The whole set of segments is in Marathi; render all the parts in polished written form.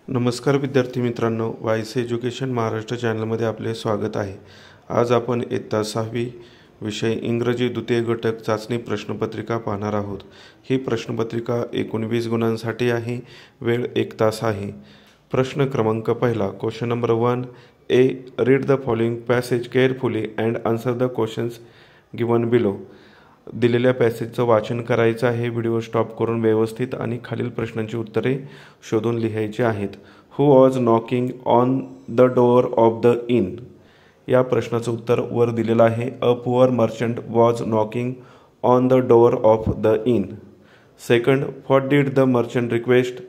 नमस्कार विद्यार्थी मित्रांनो, वायस एज्युकेशन महाराष्ट्र चॅनलमध्ये आपले स्वागत आहे। आज आपण इयत्ता 6वी विषय इंग्रजी द्वितीय घटक चाचणी प्रश्नपत्रिका पाहणार आहोत। ही प्रश्नपत्रिका 19 गुणांसाठी आहे। वेळ 1 तास आहे। प्रश्न क्रमांक पहिला, question number 1 A, read the following passage carefully and answer the questions given below. दिलेल्या पॅसेजचं वाचन करायचं आहे। व्हिडिओ स्टॉप करून व्यवस्थित आणि खालील प्रश्नांची उत्तरे शोधून लिहायची आहेत। Who was knocking on the door of the inn? या प्रश्नाचं उत्तर वर दिलेलं आहे। A poor merchant was knocking on the door of the inn. Second, what did the merchant request?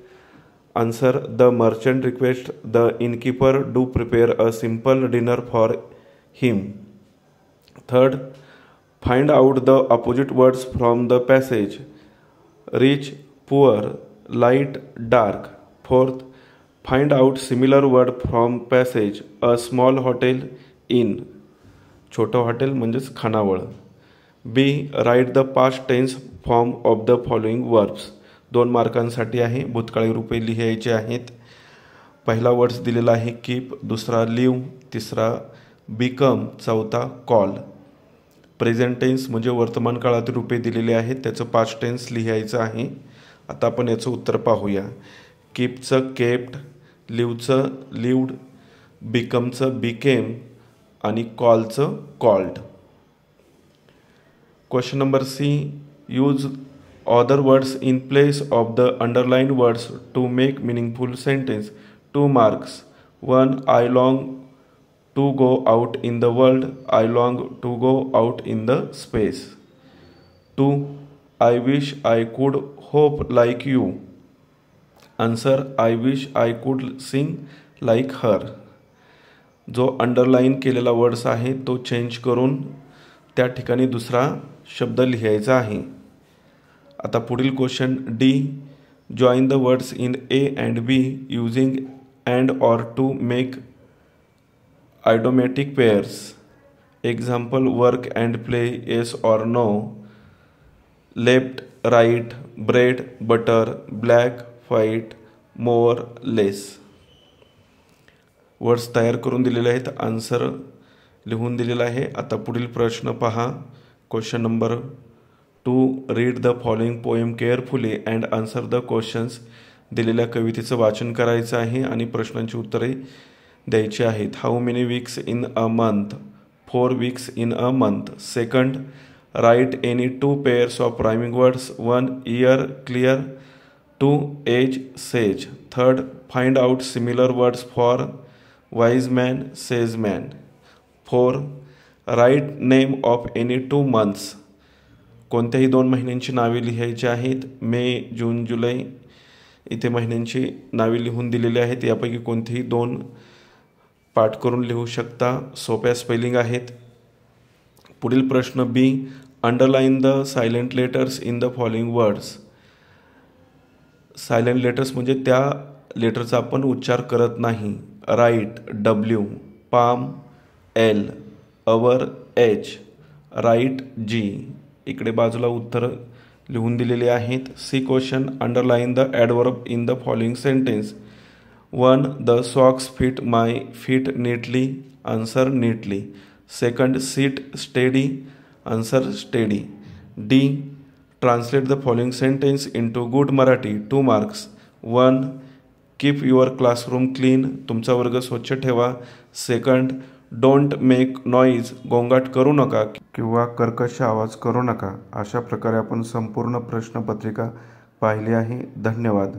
Answer, the merchant request the innkeeper do prepare a simple dinner for him. Third, find out the opposite words from the passage. Rich, poor, light, dark. Fourth, find out similar word from passage. A small hotel, inn. छोटं हॉटेल म्हणजेच खानावळ। बी, write the past tense form of the following verbs. 2 मार्कांसाठी आहे। भूतकाळी रूपे लिहायचे आहेत। पहिला वर्ड्स दिलेला आहे कीप, दुसरा लिव्ह, तिसरा बिकम, चौथा कॉल। प्रेझेंट टेन्स म्हणजे वर्तमान काळातील रूपे दिलेले आहेत, त्याचं पास्ट टेन्स लिहायचं आहे। आता आपण याचं उत्तर पाहूया। कीपचं केप्ट, लिव्हचं लिव्ड, बिकमचं बिकेम आणि कॉलचं called. Question number C, use other words in place of the underline words to make meaningful sentence. 2 marks. 1, I long to go out in the world, I long to go out in the space. 2, I wish I could hope like you. Answer, I wish I could sing like her. जो अंडरलाइन केलेला वर्ड्स आहे तो चेंज करून त्या ठिकाणी दुसरा शब्द लिहायचा आहे। आता पुढील question D, join the words in A and B using and or to make idiomatic pairs. Example, work and play, yes or no. Left, right, bread, butter, black, white, more, less. Words तयार करून दिलेले आहेत, आन्सर लिहून दिलेला आहे। आता पुढील प्रश्न पहा। Question number 2, read the following poem carefully and answer the questions. दिलेल्या कवितेचं वाचन करायचं आहे आणि प्रश्नांची उत्तरे द्यायचे आहेत। How many weeks in a month? 4 weeks in a month. Second, write any 2 pairs of rhyming words. 1, ear, clear, 2, age, sage. Third, find out similar words for wise man, sage man. 4, write name of any 2 months. कोणत्याही 2 महिन्यांची नावे लिहायची आहेत। मे, जून, जुलै इथे महिन्यांची नावे लिहून दिलेली आहेत। यापैकी कोणतेही 2 पाठ करून लिहू शकता, सोप्या स्पेलिंग आहेत। पुढील प्रश्न B, underline the silent letters in the following words. Silent letters म्हणजे त्या लेटरचा आपण उच्चार करत नाही। Write, W, palm, L, hour, H, right, G. इकडे बाजूला उत्तर लिहून दिलेले आहेत। C question, underline the adverb in the following sentence. 1, the socks fit my feet neatly. Answer, neatly. Second, sit steady. Answer, steady. D, translate the following sentence into good Marathi. 2 marks. 1, keep your classroom clean. तुमचा वर्ग स्वच्छ ठेवा. Second, don't make noise. गोंगाट करू नका किंवा कर्कश आवाज करू नका। अशा प्रकारे आपण संपूर्ण प्रश्नपत्रिका पाहिली आहे। धन्यवाद।